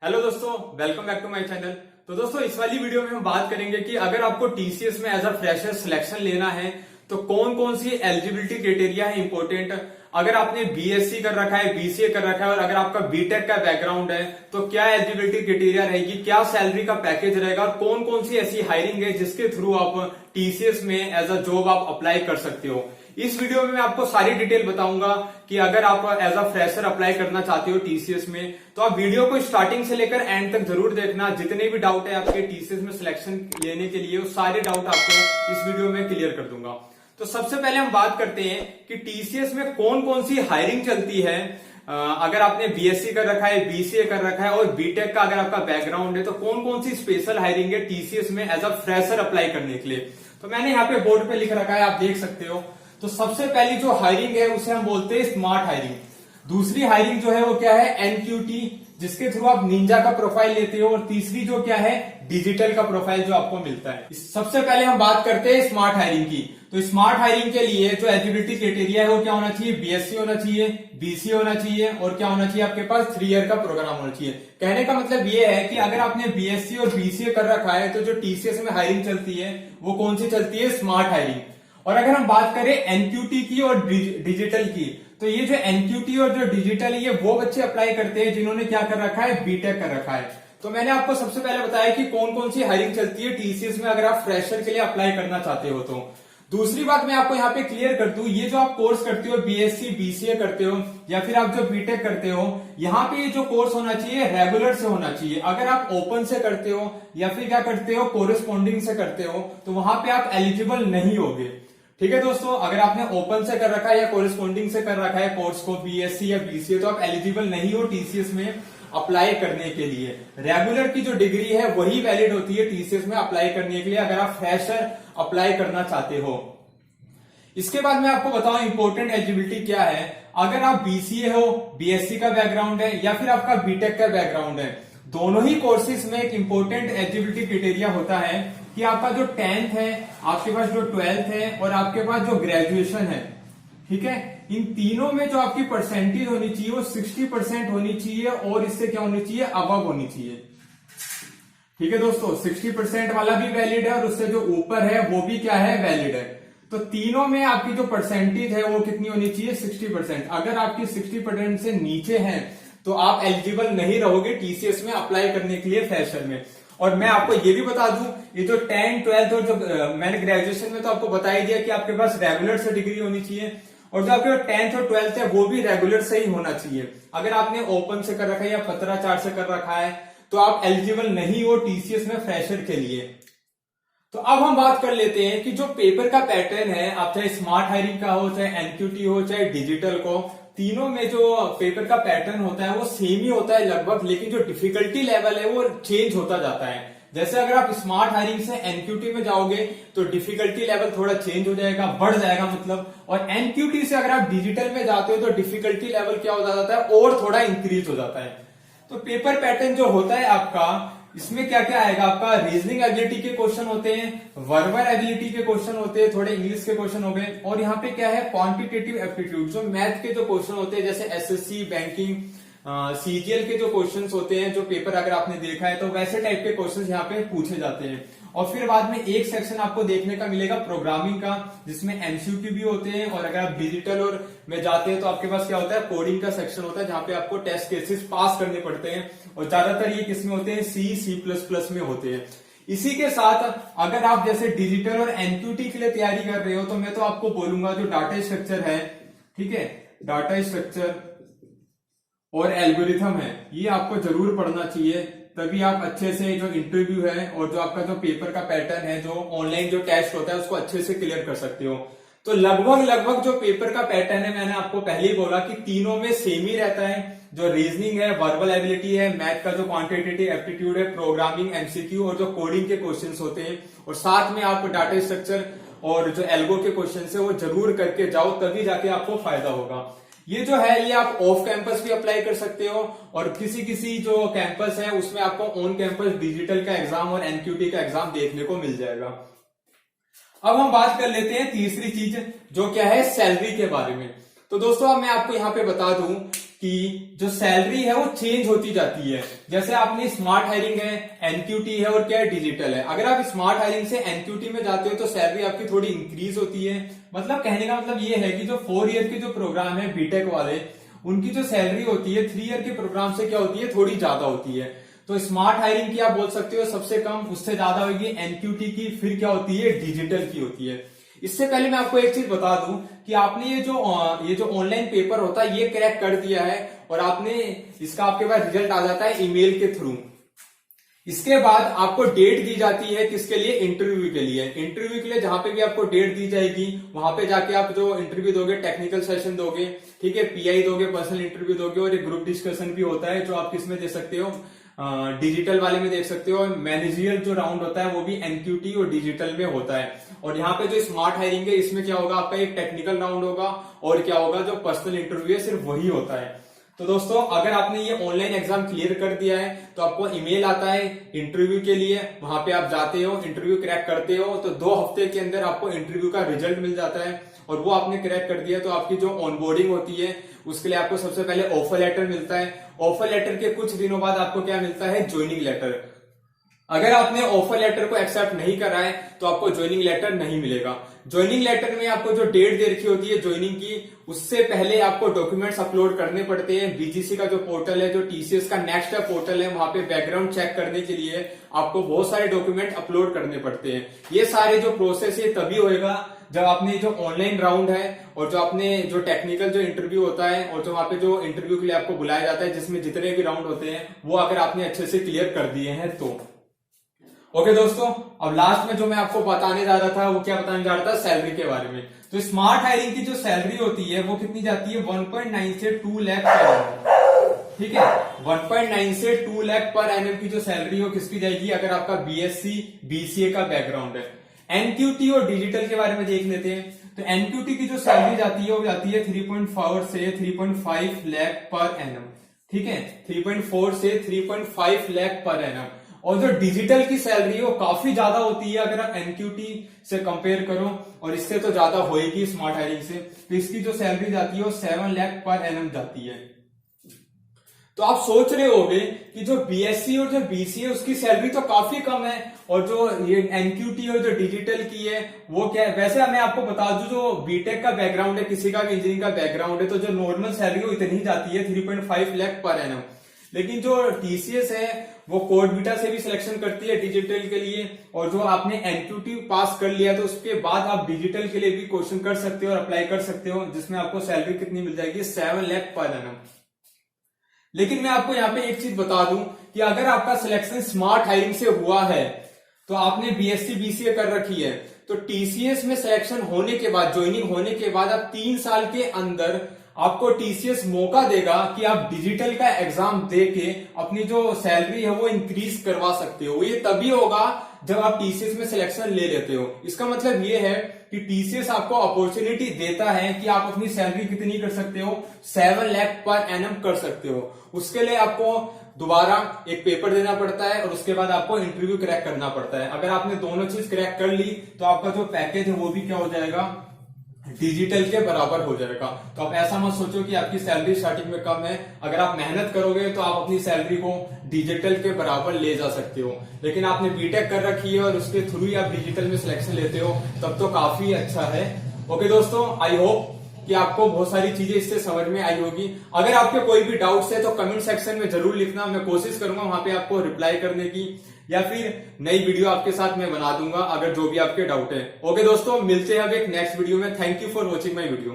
Hello दोस्तों, welcome back to my channel. तो दोस्तों, इस वाली वीडियो में हम बात करेंगे कि अगर आपको टीसीएस में एज अ फ्रेशर सिलेक्शन लेना है तो कौन कौन सी एलिजिबिलिटी क्राइटेरिया है इंपॉर्टेंट। अगर आपने बीएससी कर रखा है, बीसीए कर रखा है और अगर आपका बीटेक का बैकग्राउंड है तो क्या एलिजिबिलिटी क्राइटेरिया रहेगी, क्या सैलरी का पैकेज रहेगा और कौन कौन सी ऐसी हायरिंग है जिसके थ्रू आप टीसीएस में एज अ जॉब आप अप्लाई कर सकते हो। इस वीडियो में मैं आपको सारी डिटेल बताऊंगा कि अगर आप एज अ फ्रेशर अप्लाई करना चाहते हो टीसीएस में तो आप वीडियो को स्टार्टिंग से लेकर एंड तक जरूर देखना। जितने भी डाउट है आपके टीसीएस में सिलेक्शन लेने के लिए वो सारे डाउट आपको इस वीडियो में क्लियर कर दूंगा। तो सबसे पहले हम बात करते हैं कि टीसीएस में कौन कौन सी हायरिंग चलती है। अगर आपने बीएससी कर रखा है, बीसीए कर रखा है और बीटेक का अगर आपका बैकग्राउंड है तो कौन कौन सी स्पेशल हायरिंग है टीसीएस में एज अ फ्रेशर अप्लाई करने के लिए। तो मैंने यहाँ पे बोर्ड पे लिख रखा है, आप देख सकते हो। तो सबसे पहली जो हायरिंग है उसे हम बोलते हैं स्मार्ट हायरिंग। दूसरी हायरिंग जो है वो क्या है, एनक्यूटी, जिसके थ्रू आप निंजा का प्रोफाइल लेते हो। और तीसरी जो क्या है, डिजिटल का प्रोफाइल जो आपको मिलता है। सबसे पहले हम बात करते हैं स्मार्ट हायरिंग की। तो स्मार्ट हायरिंग के लिए जो एलिजिबिलिटी क्राइटेरिया है वो क्या होना चाहिए, बीएससी होना चाहिए, बीसीए होना चाहिए और क्या होना चाहिए, आपके पास 3 ईयर का प्रोग्राम होना चाहिए। कहने का मतलब ये है कि अगर आपने बीएससी और बीसीए कर रखा है तो जो टीसीएस में हायरिंग चलती है वो कौन सी चलती है, स्मार्ट हायरिंग। और अगर हम बात करें एनक्यूटी की और डिजिटल की, तो ये जो एनक्यूटी और जो डिजिटल ये वो बच्चे अप्लाई करते हैं जिन्होंने क्या कर रखा है, बीटेक कर रखा है। तो मैंने आपको सबसे पहले बताया कि कौन कौन सी हायरिंग चलती है टीसीएस में अगर आप फ्रेशर के लिए अप्लाई करना चाहते हो तो। दूसरी बात मैं आपको यहाँ पे क्लियर कर दूं, ये जो आप कोर्स करते हो, बीएससी बीसीए करते हो या फिर आप जो बीटेक करते हो, यहाँ पे ये जो कोर्स होना चाहिए रेगुलर से होना चाहिए। अगर आप ओपन से करते हो या फिर क्या करते हो, कोरेस्पॉन्डिंग से करते हो तो वहां पे आप एलिजिबल नहीं होगे। ठीक है दोस्तों, अगर आपने ओपन से कर रखा है या कोरेस्पॉन्डिंग से कर रखा है कोर्स को, बीएससी या बीसीए, तो आप एलिजिबल नहीं हो टीसीएस में अप्लाई करने के लिए। रेगुलर की जो डिग्री है वही वैलिड होती है टीसीएस में अप्लाई करने के लिए अगर आप फ्रेशर अप्लाई करना चाहते हो। इसके बाद मैं आपको बताऊं इंपॉर्टेंट एलिजिबिलिटी क्या है। अगर आप बीसीए हो, बीएससी का बैकग्राउंड है या फिर आपका बीटेक का बैकग्राउंड है, दोनों ही कोर्सेज में एक इंपॉर्टेंट एलिजिबिलिटी क्राइटेरिया होता है कि आपका जो 10th है, आपके पास जो 12th है और आपके पास जो ग्रेजुएशन है, ठीक है, इन तीनों में जो आपकी परसेंटेज होनी चाहिए वो 60% होनी चाहिए और इससे क्या होनी चाहिए, अबव होनी चाहिए। ठीक है दोस्तों, 60% वाला भी वैलिड है और उससे जो ऊपर है वो भी क्या है, वैलिड है। तो तीनों में आपकी जो परसेंटेज है वो कितनी होनी चाहिए, 60%। अगर आपकी 60% से नीचे है तो आप एलिजिबल नहीं रहोगे टीसीएस में अप्लाई करने के लिए फ्रेशर में। और मैं आपको ये भी बता दूं, ये जो 10, 12 और जो मैंने ग्रेजुएशन में तो आपको बता ही दिया कि आपके पास रेगुलर से डिग्री होनी चाहिए और जो आपके 10th और 12th है वो भी रेगुलर से ही होना चाहिए। अगर आपने ओपन से कर रखा है या पत्राचार से कर रखा है तो आप एलिजिबल नहीं हो टीसीएस में फ्रेशर के लिए। तो अब हम बात कर लेते हैं कि जो पेपर का पैटर्न है, आप चाहे स्मार्ट हायरिंग का हो, चाहे एनक्यूटी हो, चाहे डिजिटल को, तीनों में जो पेपर का पैटर्न होता है वो सेम ही होता है लगभग, लेकिन जो डिफिकल्टी लेवल है वो चेंज होता जाता है। जैसे अगर आप स्मार्ट हायरिंग से एनक्यूटी में जाओगे तो डिफिकल्टी लेवल थोड़ा चेंज हो जाएगा, बढ़ जाएगा मतलब। और एनक्यूटी से अगर आप डिजिटल में जाते हो तो डिफिकल्टी लेवल क्या हो जाता है, और थोड़ा इंक्रीज हो जाता है। तो पेपर पैटर्न जो होता है आपका, इसमें क्या क्या आएगा, आपका रीजनिंग एबिलिटी के क्वेश्चन होते हैं, वर्बल एबिलिटी के क्वेश्चन होते हैं, थोड़े इंग्लिश के क्वेश्चन हो गए, और यहाँ पे क्या है, क्वांटिटेटिव एप्टीट्यूड, जो मैथ के जो क्वेश्चन होते हैं जैसे एसएससी, बैंकिंग, सीजीएल के जो क्वेश्चंस होते हैं, जो पेपर अगर आपने देखा है तो वैसे टाइप के क्वेश्चंस यहाँ पे पूछे जाते हैं। और फिर बाद में एक सेक्शन आपको देखने का मिलेगा प्रोग्रामिंग का, जिसमें एमसीक्यू भी होते हैं। और अगर आप डिजिटल और में जाते हैं तो आपके पास क्या होता है, कोडिंग का सेक्शन होता है जहां पे आपको टेस्ट केसेस पास करने पड़ते हैं और ज्यादातर ये किसमें होते हैं, सी++ में होते हैं। इसी के साथ अगर आप जैसे डिजिटल और एनक्यूटी के लिए तैयारी कर रहे हो तो मैं तो आपको बोलूंगा जो डाटा स्ट्रक्चर है, ठीक है, डाटा स्ट्रक्चर और एल्गोरिथम है, ये आपको जरूर पढ़ना चाहिए। तभी आप अच्छे से जो इंटरव्यू है और जो आपका जो पेपर का पैटर्न है, जो ऑनलाइन जो टेस्ट होता है उसको अच्छे से क्लियर कर सकते हो। तो लगभग जो पेपर का पैटर्न है, मैंने आपको पहले ही बोला कि तीनों में सेम ही रहता है। जो रीजनिंग है, वर्बल एबिलिटी है, मैथ का जो क्वांटिटेटिव एप्टीट्यूड है, प्रोग्रामिंग, एमसीक्यू और जो कोडिंग के क्वेश्चंस होते हैं, और साथ में आप डाटा स्ट्रक्चर और जो एल्गो के क्वेश्चन है वो जरूर करके जाओ, तभी जाके आपको फायदा होगा। ये जो है ये आप ऑफ कैंपस भी अप्लाई कर सकते हो और किसी किसी जो कैंपस है उसमें आपको ऑन कैंपस डिजिटल का एग्जाम और एनक्यूटी का एग्जाम देखने को मिल जाएगा। अब हम बात कर लेते हैं तीसरी चीज, जो क्या है, सैलरी के बारे में। तो दोस्तों अब मैं आपको यहाँ पे बता दूं कि जो सैलरी है वो चेंज होती जाती है। जैसे आपने स्मार्ट हायरिंग है, एनक्यूटी है और क्या है, डिजिटल है। अगर आप स्मार्ट हायरिंग से एनक्यूटी में जाते हो तो सैलरी आपकी थोड़ी इंक्रीज होती है। मतलब कहने का मतलब ये है कि जो 4 ईयर के जो प्रोग्राम है बीटेक वाले, उनकी जो सैलरी होती है 3 ईयर के प्रोग्राम से क्या होती है, थोड़ी ज्यादा होती है। तो स्मार्ट हायरिंग की आप बोल सकते हो सबसे कम, उससे ज्यादा होगी एनक्यूटी की, फिर क्या होती है, डिजिटल की होती है। इससे पहले मैं आपको एक चीज बता दूं कि आपने ये जो ऑनलाइन पेपर होता है ये क्रैक कर दिया है और आपने इसका आपके पास रिजल्ट आ जाता है ईमेल के थ्रू। इसके बाद आपको डेट दी जाती है किसके लिए, इंटरव्यू के लिए। इंटरव्यू के लिए जहां पे भी आपको डेट दी जाएगी वहां पे जाके आप जो इंटरव्यू दोगे, टेक्निकल सेशन दोगे, ठीक है, पीआई दोगे, पर्सनल इंटरव्यू दोगे और एक ग्रुप डिस्कशन भी होता है जो आप किसमें दे सकते हो, डिजिटल वाले में देख सकते हो। मैनेजरियल जो राउंड होता है वो भी एनक्यूटी और डिजिटल में होता है। और यहाँ पे जो स्मार्ट हायरिंग है इसमें क्या होगा, आपका एक टेक्निकल राउंड होगा और क्या होगा, जो पर्सनल इंटरव्यू है सिर्फ वही होता है। तो दोस्तों अगर आपने ये ऑनलाइन एग्जाम क्लियर कर दिया है तो आपको ईमेल आता है इंटरव्यू के लिए, वहां पे आप जाते हो, इंटरव्यू क्रैक करते हो तो 2 हफ्ते के अंदर आपको इंटरव्यू का रिजल्ट मिल जाता है। और वो आपने क्रैक कर दिया तो आपकी जो ऑनबोर्डिंग होती है उसके लिए आपको सबसे पहले ऑफर लेटर मिलता है। ऑफर लेटर के कुछ दिनों बाद आपको क्या मिलता है, ज्वाइनिंग लेटर। अगर आपने ऑफर लेटर को एक्सेप्ट नहीं करा है तो आपको ज्वाइनिंग लेटर नहीं मिलेगा। ज्वाइनिंग लेटर में आपको जो डेट दे रखी होती है ज्वाइनिंग की, उससे पहले आपको डॉक्यूमेंट्स अपलोड करने पड़ते हैं। बीजीसी का जो पोर्टल है, जो टीसीएस का नेक्स्ट पोर्टल है, वहां पे बैकग्राउंड चेक करने के लिए आपको बहुत सारे डॉक्यूमेंट अपलोड करने पड़ते हैं। ये सारे जो प्रोसेस है तभी होएगा जब आपने जो ऑनलाइन राउंड है और जो आपने जो टेक्निकल जो इंटरव्यू होता है और जो वहां पे जो इंटरव्यू के लिए आपको बुलाया जाता है जिसमें जितने भी राउंड होते हैं वो अगर आपने अच्छे से क्लियर कर दिए हैं तो। ओके दोस्तों, अब लास्ट में जो मैं आपको बताने जा रहा था वो क्या बताने जा रहा था, सैलरी के बारे में। तो स्मार्ट हायरिंग की जो सैलरी होती है वो कितनी जाती है, 1.9 से 2 लाख पर एनम। ठीक है, 1.9 से 2 लाख पर एनम की जो सैलरी हो किसकी जाएगी, अगर आपका बीएससी बीसीए का बैकग्राउंड है। एनक्यूटी और डिजिटल के बारे में देख लेते हैं। तो एनक्यूटी की जो सैलरी जाती है वो जाती है 3.4 से 3.5 लाख पर एनम। ठीक है, 3.4 से 3.5 लाख पर एनम। और जो डिजिटल की सैलरी है वो काफी ज्यादा होती है अगर आप एनक्यूटी से कंपेयर करो, और इससे तो ज्यादा होएगी स्मार्ट हायरिंग से। तो इसकी जो सैलरी जाती है वो 7 लाख पर एनम जाती है। तो आप सोच रहे होंगे कि जो बीएससी और जो बीसीए उसकी सैलरी तो काफी कम है और जो ये एनक्यूटी और जो डिजिटल की है वो क्या है। वैसे मैं आपको बता दूं, जो बीटेक का बैकग्राउंड है, किसी का भी इंजीनियरिंग का बैकग्राउंड है, तो जो नॉर्मल सैलरी वो इतनी जाती है 3.5 लाख पर एनम। लेकिन जो टीसीएस है वो कोड बीटा से भी सिलेक्शन करती है डिजिटल के लिए, और जो आपने एनक्यूटी पास कर लिया तो उसके बाद आप डिजिटल के लिए भी क्वेश्चन कर सकते हो और अप्लाई कर सकते हो, जिसमें आपको सैलरी कितनी मिल जाएगी, 7 लाख पर एनम। लेकिन मैं आपको यहाँ पे एक चीज बता दूं कि अगर आपका सिलेक्शन स्मार्ट हायरिंग से हुआ है तो आपने बीएससी बीसीए कर रखी है, तो टीसीएस में सिलेक्शन होने के बाद, ज्वाइनिंग होने के बाद आप 3 साल के अंदर आपको टीसीएस मौका देगा कि आप डिजिटल का एग्जाम दे के अपनी जो सैलरी है वो इंक्रीज करवा सकते हो। ये तभी होगा जब आप टीसीएस में सिलेक्शन ले लेते हो। इसका मतलब ये है कि टीसीएस आपको अपॉर्चुनिटी देता है कि आप अपनी सैलरी कितनी कर सकते हो, 7 लाख पर एनम कर सकते हो। उसके लिए आपको दोबारा एक पेपर देना पड़ता है और उसके बाद आपको इंटरव्यू क्रैक करना पड़ता है। अगर आपने दोनों चीज क्रैक कर ली तो आपका जो पैकेज है वो भी क्या हो जाएगा, डिजिटल के बराबर हो जाएगा। तो आप ऐसा मत सोचो कि आपकी सैलरी स्टार्टिंग में कम है। अगर आप मेहनत करोगे तो आप अपनी सैलरी को डिजिटल के बराबर ले जा सकते हो। लेकिन आपने बीटेक कर रखी है और उसके थ्रू ही आप डिजिटल में सिलेक्शन लेते हो, तब तो काफी अच्छा है। ओके दोस्तों, आई होप कि आपको बहुत सारी चीजें इससे समझ में आई होगी। अगर आपके कोई भी डाउट्स है तो कमेंट सेक्शन में जरूर लिखना, मैं कोशिश करूंगा वहां पे आपको रिप्लाई करने की, या फिर नई वीडियो आपके साथ मैं बना दूंगा अगर जो भी आपके डाउट है। ओके दोस्तों, मिलते हैं अब एक नेक्स्ट वीडियो में। Thank you for watching my video.